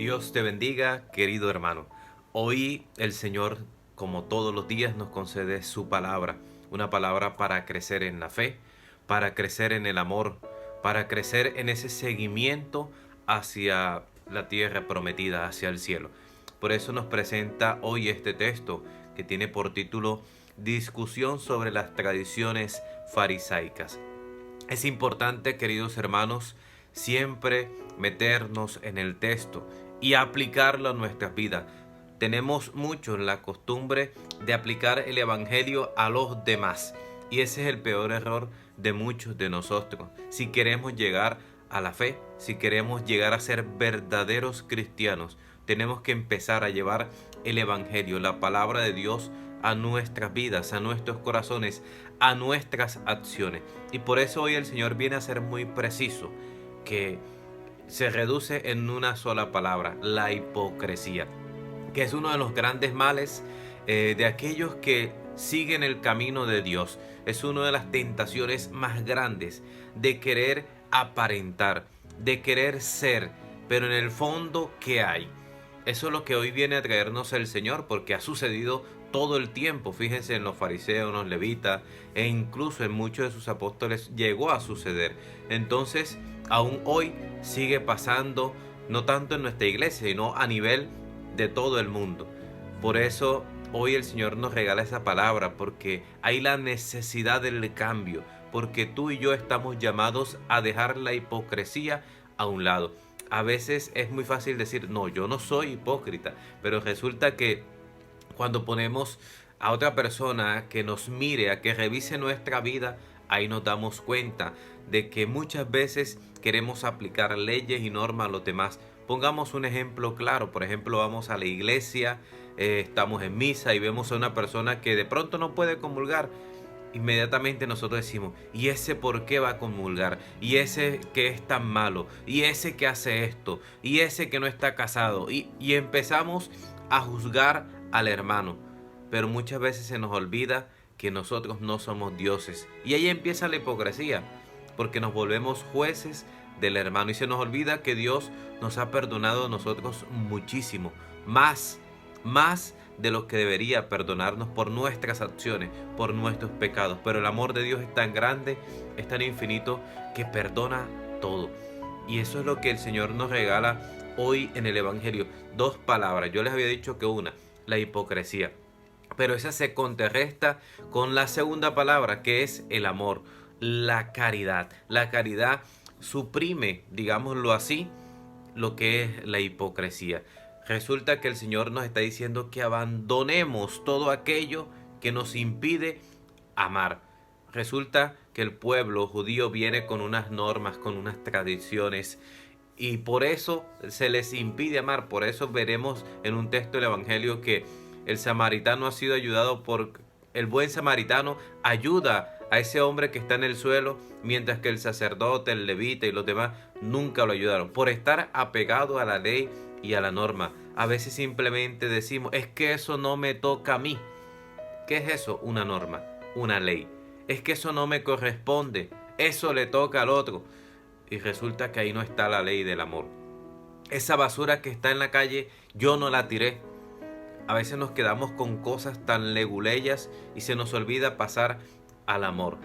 Dios te bendiga, querido hermano. Hoy el Señor, como todos los días, nos concede su palabra, una palabra para crecer en la fe, para crecer en el amor, para crecer en ese seguimiento hacia la tierra prometida, hacia el cielo. Por eso nos presenta hoy este texto que tiene por título Discusión sobre las tradiciones farisaicas. Es importante, queridos hermanos, siempre meternos en el texto y aplicarlo a nuestras vidas. Tenemos mucho la costumbre de aplicar el evangelio a los demás, y ese es el peor error de muchos de nosotros. Si queremos llegar a la fe, si queremos llegar a ser verdaderos cristianos, tenemos que empezar a llevar el evangelio, la palabra de Dios, a nuestras vidas, a nuestros corazones, a nuestras acciones. Y por eso hoy el Señor viene a ser muy preciso, que se reduce en una sola palabra: la hipocresía, que es uno de los grandes males de aquellos que siguen el camino de Dios. Es una de las tentaciones más grandes, de querer aparentar, de querer ser, pero en el fondo, ¿qué hay? Eso es lo que hoy viene a traernos el Señor, porque ha sucedido todo el tiempo. Fíjense en los fariseos, en los levitas, e incluso en muchos de sus apóstoles llegó a suceder. Entonces, aún hoy sigue pasando, no tanto en nuestra iglesia, sino a nivel de todo el mundo. Por eso hoy el Señor nos regala esa palabra, porque hay la necesidad del cambio, porque tú y yo estamos llamados a dejar la hipocresía a un lado. A veces es muy fácil decir, no, yo no soy hipócrita, pero resulta que cuando ponemos a otra persona que nos mire, a que revise nuestra vida, ahí nos damos cuenta de que muchas veces queremos aplicar leyes y normas a los demás. Pongamos un ejemplo claro. Por ejemplo, vamos a la iglesia, estamos en misa y vemos a una persona que de pronto no puede comulgar. Inmediatamente nosotros decimos, ¿y ese por qué va a comulgar? ¿Y ese que es tan malo? ¿Y ese que hace esto? ¿Y ese que no está casado? Y empezamos a juzgar al hermano. Pero muchas veces se nos olvida que nosotros no somos dioses. Y ahí empieza la hipocresía, porque nos volvemos jueces del hermano. Y se nos olvida que Dios nos ha perdonado a nosotros muchísimo. Más de lo que debería perdonarnos por nuestras acciones, por nuestros pecados. Pero el amor de Dios es tan grande, es tan infinito, que perdona todo. Y eso es lo que el Señor nos regala hoy en el Evangelio. Dos palabras. Yo les había dicho que una, la hipocresía, pero esa se contrarresta con la segunda palabra, que es el amor, la caridad. La caridad suprime, digámoslo así, lo que es la hipocresía. Resulta que el Señor nos está diciendo que abandonemos todo aquello que nos impide amar. Resulta que el pueblo judío viene con unas normas, con unas tradiciones, y por eso se les impide amar. Por eso veremos en un texto del Evangelio que el samaritano ha sido ayudado por el buen samaritano, ayuda a ese hombre que está en el suelo, mientras que el sacerdote, el levita y los demás nunca lo ayudaron, por estar apegado a la ley y a la norma. A veces simplemente decimos, es que eso no me toca a mí. ¿Qué es eso? Una norma, una ley. Es que eso no me corresponde, eso le toca al otro. Y resulta que ahí no está la ley del amor. Esa basura que está en la calle, yo no la tiré. A veces nos quedamos con cosas tan leguleyas y se nos olvida pasar al amor.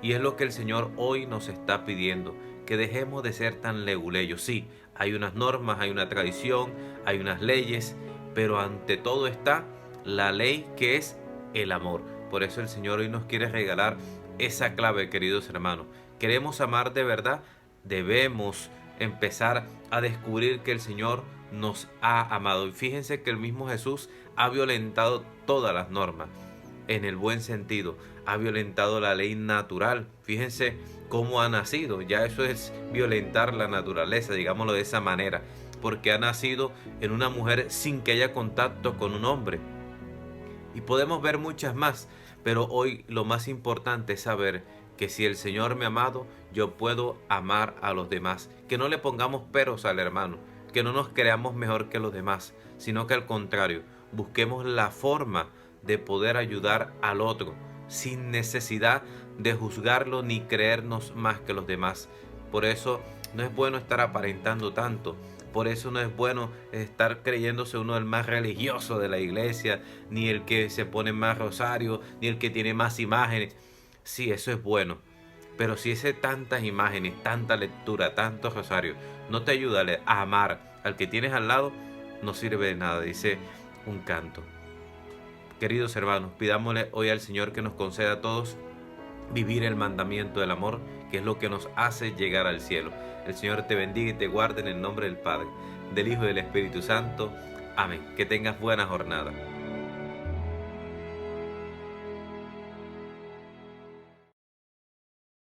Y es lo que el Señor hoy nos está pidiendo, que dejemos de ser tan leguleyos. Sí, hay unas normas, hay una tradición, hay unas leyes, pero ante todo está la ley, que es el amor. Por eso el Señor hoy nos quiere regalar esa clave, queridos hermanos. ¿Queremos amar de verdad? Debemos empezar a descubrir que el Señor nos ha amado. Y fíjense que el mismo Jesús ha violentado todas las normas, en el buen sentido. Ha violentado la ley natural. Fíjense cómo ha nacido. Ya eso es violentar la naturaleza, digámoslo de esa manera, porque ha nacido en una mujer sin que haya contacto con un hombre. Y podemos ver muchas más, pero hoy lo más importante es saber que si el Señor me ha amado, yo puedo amar a los demás. Que no le pongamos peros al hermano, que no nos creamos mejor que los demás, sino que al contrario, busquemos la forma de poder ayudar al otro, sin necesidad de juzgarlo ni creernos más que los demás. Por eso no es bueno estar aparentando tanto, Por eso no es bueno estar creyéndose uno el más religioso de la iglesia, ni el que se pone más rosario, ni el que tiene más imágenes. Sí, eso es bueno. Pero si ese tantas imágenes, tanta lectura, tanto rosario, no te ayuda a amar al que tienes al lado, no sirve de nada, dice un canto. Queridos hermanos, pidámosle hoy al Señor que nos conceda a todos vivir el mandamiento del amor, que es lo que nos hace llegar al cielo. El Señor te bendiga y te guarde en el nombre del Padre, del Hijo y del Espíritu Santo. Amén. Que tengas buena jornada.